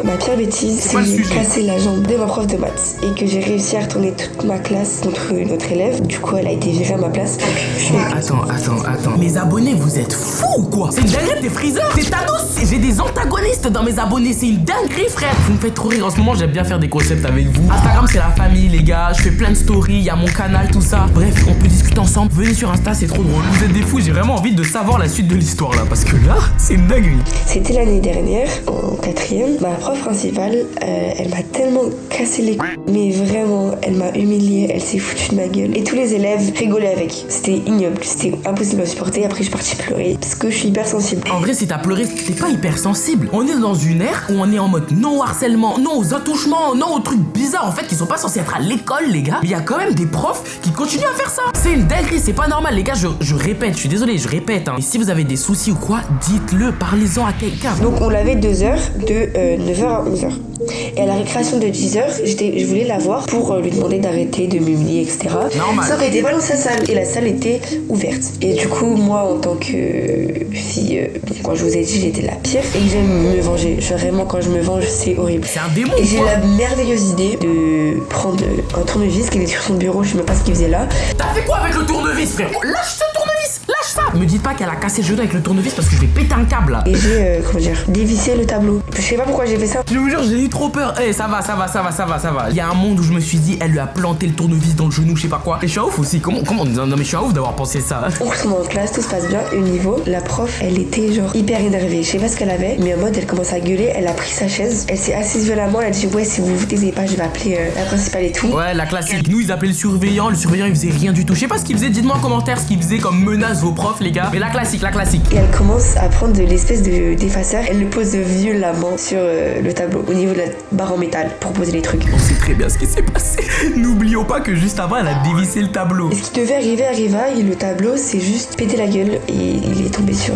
ma pire bêtise, c'est que j'ai cassé la jambe de ma prof de maths et que j'ai réussi à retourner toute ma classe contre une autre élève. Du coup, elle a été virée à ma place. Attends. Mes abonnés, vous êtes fous ou quoi? C'est une dinguerie des Freezer. C'est Thanos. J'ai des antagonistes dans mes abonnés. C'est une dinguerie, frère. Vous me faites trop rire. En ce moment, j'aime bien faire des concepts avec vous. Instagram, c'est la famille, les gars. Je fais plein de stories. Il y a mon canal, tout ça. Bref, on peut discuter ensemble. Venez sur Insta, c'est trop drôle. Vous êtes des fous. J'ai vraiment envie de savoir la suite de l'histoire là. Parce que là, c'est une dinguerie. C'était l'année dernière, en 4e. Ma prof principale, elle m'a tellement cassé les couilles. Mais vraiment, elle m'a humiliée. Elle s'est foutue de ma gueule. Et tous les élèves rigolaient avec. C'était ignoble. C'était impossible à supporter. Après, je suis partie pleurer. Parce que je suis hyper sensible. En vrai, si t'as pleuré, t'es pas hyper sensible. On est dans une ère où on est en mode non au harcèlement, non aux attouchements, non aux trucs bizarres en fait qui sont pas censés être à l'école, les gars. Mais il y a quand même des profs qui continuent à faire ça. C'est une dinguerie, c'est pas normal, les gars. Je répète, je suis désolé, je répète. Et si vous avez des soucis ou quoi, dites-le, parlez-en à quelqu'un. Donc, on l'avait 2 heures, de 9h à 11h. Et à la récréation de 10h, je voulais la voir pour lui demander d'arrêter de m'humilier, etc. Normal. Sauf qu'elle était pas dans sa salle et la salle était ouverte. Et du coup, moi, en tant que fille, quand je vous ai dit, j'étais la pire et j'aime me venger. Vraiment, quand je me venge, c'est horrible. C'est un démon. Et j'ai la merveilleuse idée de prendre un tournevis qui était sur son bureau. Je sais même pas ce qu'il faisait là. T'as fait quoi avec le tournevis, frère? Lâche ce tournevis, lâche ça. Me dites pas qu'elle a cassé le genou avec le tournevis parce que je vais péter un câble là. Et j'ai, dévissé le tableau. Je sais pas pourquoi j'ai fait ça. Je vous jure, j'ai eu trop peur. Eh, ça va. Il y a un monde où je me suis dit, elle lui a planté le tournevis dans le genou, je sais pas quoi. Et je suis un ouf aussi. Comment non, mais je suis un ouf d'avoir pensé ça. On retourne en classe, tout se passe bien. Et au niveau, la prof, elle était genre hyper énervée. Je sais pas ce qu'elle avait, mais en mode, elle commence à gueuler. Elle a pris sa chaise, elle s'est assise violemment. Elle a dit, ouais, si vous vous taisez pas, je vais appeler la principale et tout. Ouais, la classique. Nous, ils appelaient le surveillant il faisait rien du tout. Je sais pas ce qu'il faisait, dites-moi en commentaire ce qu'il faisait comme menace vos profs, les gars. Mais la classique. Et elle commence à prendre de l'espèce d'effaceur. Elle le pose violemment sur le tableau, au niveau de la barre en métal, pour poser les trucs. On sait très bien ce qui s'est passé. N'oublions pas que juste avant, elle a dévissé le tableau. Et ce qui devait arriver arriva, et le tableau s'est juste pété la gueule. Et il est tombé sur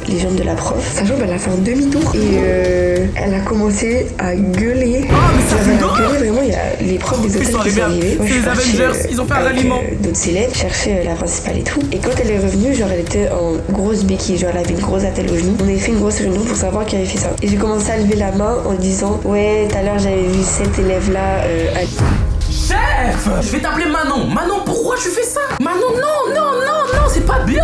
les jambes de la prof. Sa jambe, elle a fait un demi-tour. Et elle a commencé à gueuler. Oh, mais ça fait d'horreur. Vraiment, il y a les profs des hôtels qui sont arrivés. C'est les Avengers, ils ont fait un ralliement. D'autres élèves cherchaient la principale et tout. Et quand elle est revenue, genre, elle était en grosse béquille. Genre, elle avait une grosse attelle au genou. On avait fait une grosse réunion pour savoir qui avait fait ça. Et j'ai commencé à lever la main en disant, ouais, tout à l'heure, j'avais vu cet élève-là. Chef, je vais t'appeler Manon. Manon, pourquoi tu fais ça? Manon, non,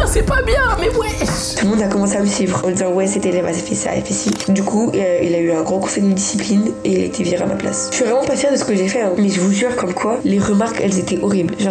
c'est pas bien, mais ouais. Tout le monde a commencé à me suivre en disant, ouais, cet élève a fait ça, elle fait ci. Du coup, il a eu un grand conseil de discipline et il a été viré à ma place. Je suis vraiment pas fière de ce que j'ai fait, hein. Mais je vous jure, comme quoi, les remarques, elles étaient horribles. Genre,